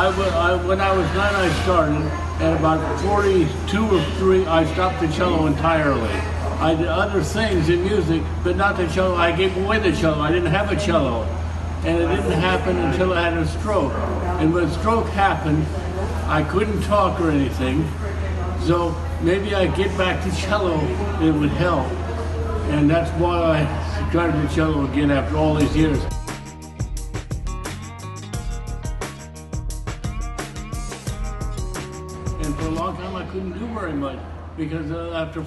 When I was 9, I started. At about 42 or 3, I stopped the cello entirely. I did other things in music, but not the cello. I gave away the cello. I didn't have a cello. And it didn't happen until I had a stroke. And when a stroke happened, I couldn't talk or anything. So maybe I get back to cello, it would help. And that's why I started the cello again after all these years. And for a long time I couldn't do very much because after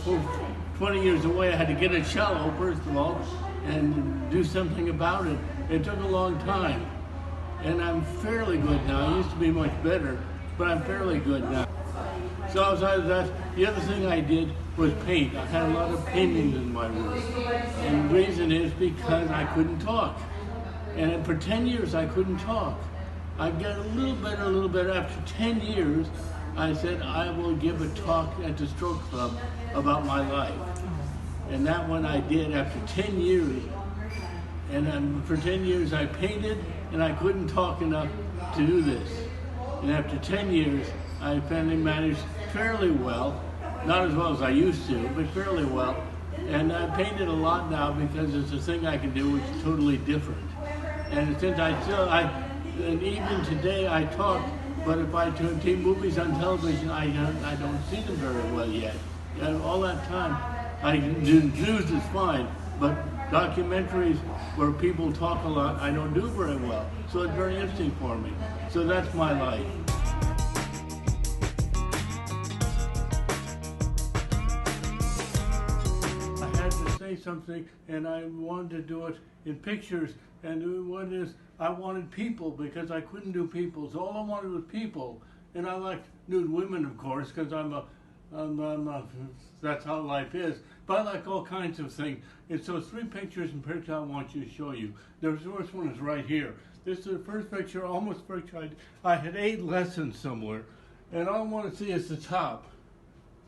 20 years away I had to get a cello first of all and do something about it. It took a long time. And I'm fairly good now. I used to be much better, but I'm fairly good now. So outside that, the other thing I did was paint. I had a lot of paintings in my room. And the reason is because I couldn't talk. And for 10 years I couldn't talk. I got a little better. After 10 years, I said I will give a talk at the Stroke Club about my life. And that one I did after 10 years. And for 10 years I painted, and I couldn't talk enough to do this. And after 10 years, I finally managed fairly well, not as well as I used to, but fairly well. And I painted a lot now because it's a thing I can do which is totally different. And since and even today I talk, but if I see movies on television, I don't see them very well yet. And all that time, news is fine, but documentaries where people talk a lot, I don't do very well. So it's very interesting for me. So that's my life. I had to say something, and I wanted to do it in pictures. And one is, I wanted people because I couldn't do people. So all I wanted was people. And I like nude women, of course, because that's how life is. But I like all kinds of things. And so 3 pictures in particular I want you to show you. The first one is right here. This is the first picture, almost picture I had 8 lessons somewhere. And all I want to see is the top.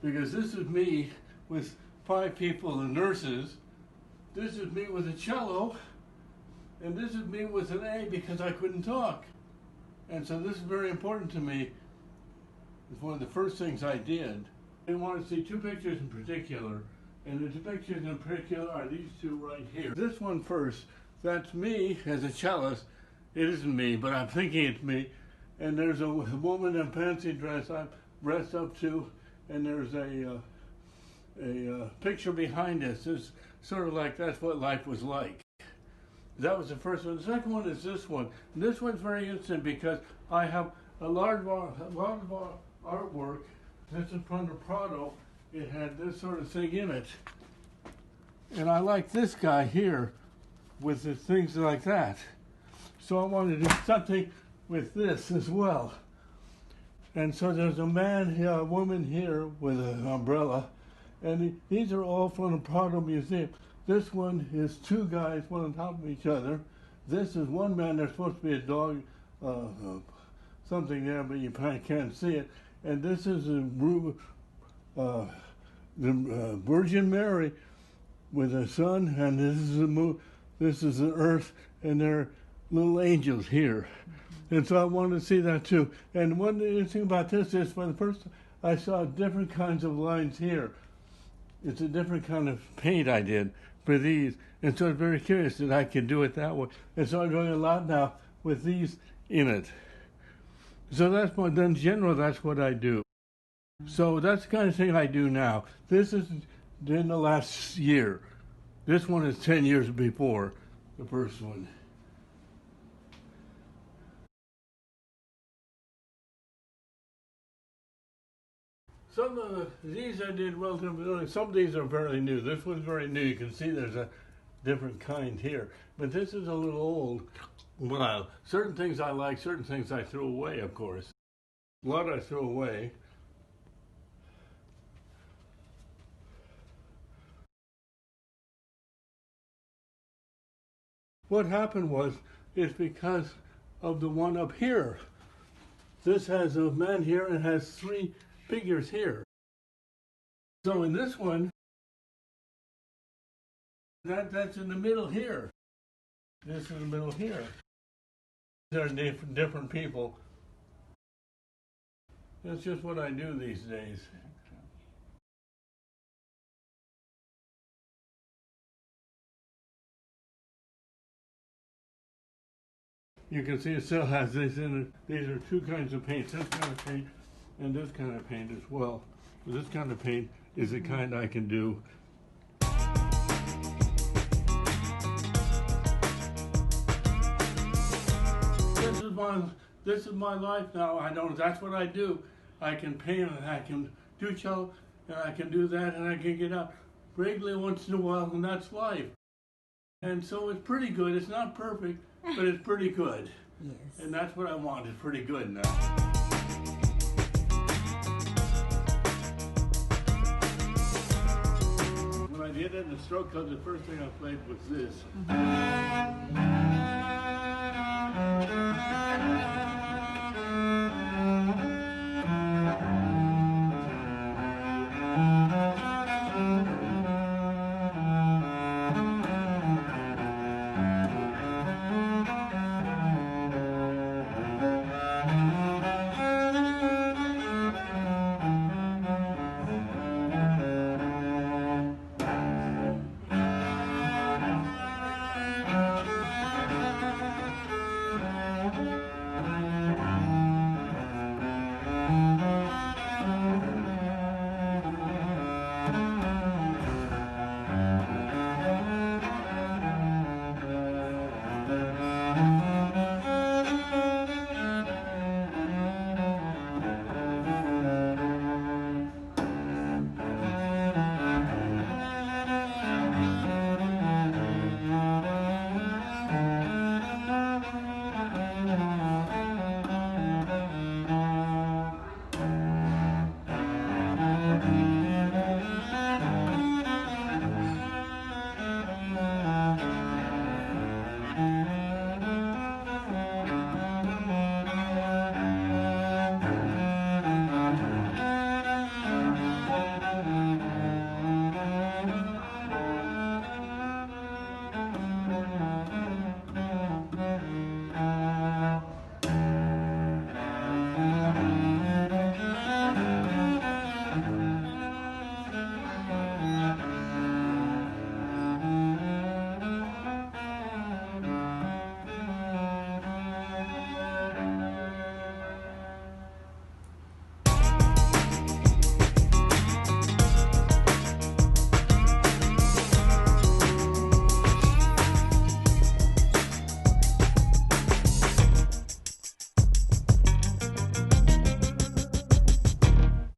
Because this is me with 5 people and nurses. This is me with a cello. And this is me with an A because I couldn't talk. And so this is very important to me. It's one of the first things I did. I want to see 2 pictures in particular. And the 2 pictures in particular are these 2 right here. This one first, that's me as a cellist. It isn't me, but I'm thinking it's me. And there's a woman in a fancy dress I'm dressed up to, and there's a picture behind us. It's sort of like that's what life was like. That was the first one. The second one is this one. And this one's very interesting because I have a lot of our artwork. This is from the Prado. It had this sort of thing in it. And I like this guy here with the things like that. So I wanted to do something with this as well. And so there's a man here, a woman here with an umbrella. And these are all from the Prado Museum. This one is 2 guys, one on top of each other. This is one man, there's supposed to be a dog, something there, but you probably can't see it. And this is the Virgin Mary with the sun, and this is the moon, this is the earth, and there are little angels here. And so I wanted to see that too. And one interesting about this is, for the first time, I saw different kinds of lines here. It's a different kind of paint I did for these. And so I was very curious that I could do it that way. And so I'm doing a lot now with these in it. So that's what, in general, that's what I do. So that's the kind of thing I do now. This is in the last year. This one is 10 years before the first one. Some of these I did relatively early. Some of these are fairly new. This one's very new. You can see there's a different kind here. But this is a little old. Well, certain things I like, certain things I threw away, of course. A lot I threw away. What happened was, it's because of the one up here. This has a man here and has 3 figures here. So in this one, that's in the middle here. This is the middle here. They're different people. That's just what I do these days. You can see it still has this in it. These are two kinds of paint, this kind of paint and this kind of paint as well. This kind of paint is the kind I can do. This is my life now. That's what I do. I can paint and I can do cello and I can do that and I can get out regularly once in a while, and that's life. And so it's pretty good. It's not perfect, but it's pretty good. Yes. And that's what I want. It's pretty good now. When I did it in the stroke club, the first thing I played was this.